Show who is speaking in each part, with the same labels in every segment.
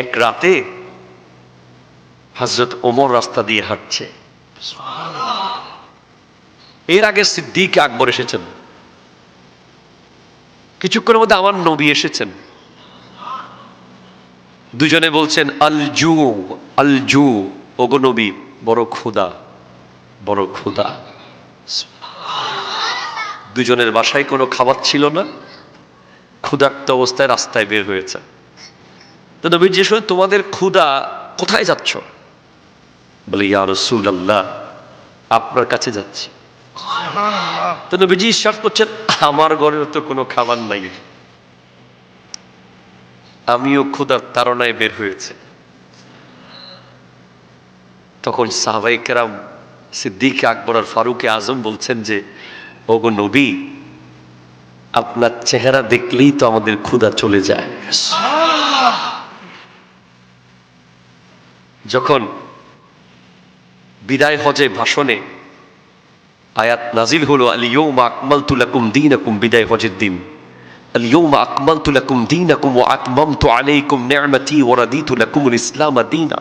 Speaker 1: এক রাতে হযরত ওমর রাস্তা দিয়ে হাঁটছে, এর আগে সিদ্দিক আকবর এসেছেন, কিছুক্ষণের মধ্যে আমার নবী এসেছেন। দুজনে বলছেন আলজু আলজু, ওগো নবী বড় ক্ষুধা, বড় ক্ষুধা। দুজনের বাসায় কোনো খাবার ছিল না, ক্ষুধার্ত অবস্থায় রাস্তায় বের হয়েছে। তো নবী জিজ্ঞেস করেন, তোমাদের ক্ষুধা, কোথায় যাচ্ছ? বলে, ইয়া রাসূলুল্লাহ, আপনার কাছে যাচ্ছি। তো নবীজি ইরশাদ করছেন, আমার ঘরেও তো কোনো খাবার নাই, আমিও ক্ষুধার তাড়নায় বের হয়েছে। তখন সাহাবায়ে কেরাম সিদ্দিক আকবর আর ফারুক আজম বলছেন যে, ওগো নবী, আপনার চেহারা দেখলেই তো আমাদের ক্ষুধা চলে যায়। যখন বিদায় হজে ভাষণে আয়াত নাজিল হলো, আল ইয়াউমা আকমালতু লাকুম দীনাকুম, বিদায় হজের দিন, আল ইয়াউমা আকমালতু লাকুম দীনাকুম ওয়া আতমামতু আলাইকুম নি'মাতি ওয়া রাদিতু লাকুমুল ইসলাম দীনা।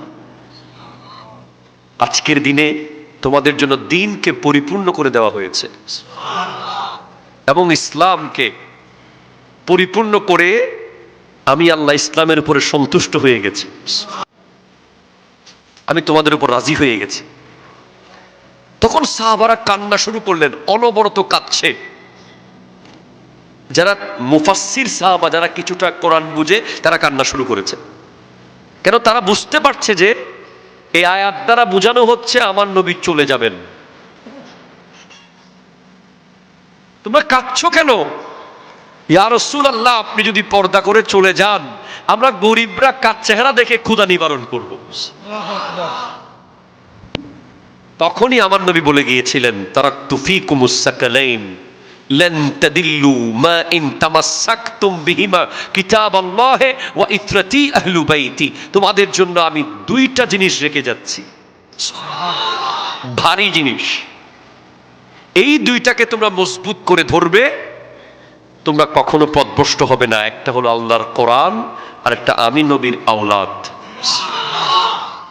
Speaker 1: আজকের দিনে তোমাদের জন্য দ্বীনকে পরিপূর্ণ করে দেওয়া হয়েছে এবং ইসলামকে পরিপূর্ণ করে আমি আল্লাহ ইসলামের উপরে সন্তুষ্ট হয়ে গেছি, আমি তোমাদের উপর রাজি হয়ে গেছি। তখন সাহাবারা কান্না শুরু করলেন, অনবরত কাঁদছে। যারা মুফাসসির সাহাবা, যারা কিছুটা কোরআন বুঝে, তারা কান্না শুরু করেছে। কেন? তারা বুঝতে পারছে যে এই আয়াত দ্বারা বোঝানো হচ্ছে আমার নবী চলে যাবেন। তোমরা কাঁদছো কেন? ইয়া রাসূলুল্লাহ, আপনি যদি পর্দা করে চলে যান, আমরা গরিবরা কাজ চেহারা দেখে ক্ষুধা নিবারণ করব। তখনই আমার নবী বলে গিয়েছিলেন, তারাকতু ফীকুমুস সাকালাইন লান তাদিল্লু মা ইন তামাসসাকতুম বিহিমা কিতাবাল্লাহি ওয়া ইত্রাতি আহলু বাইতি। তোমাদের জন্য আমি দুইটা জিনিস রেখে যাচ্ছি, ভারী জিনিস। এই দুইটাকে তোমরা মজবুত করে ধরবে, তোমরা কখনো পথভ্রষ্ট হবে না। একটা হলো আল্লাহর কোরআন, আর একটা আমি নবীর আওলাদ।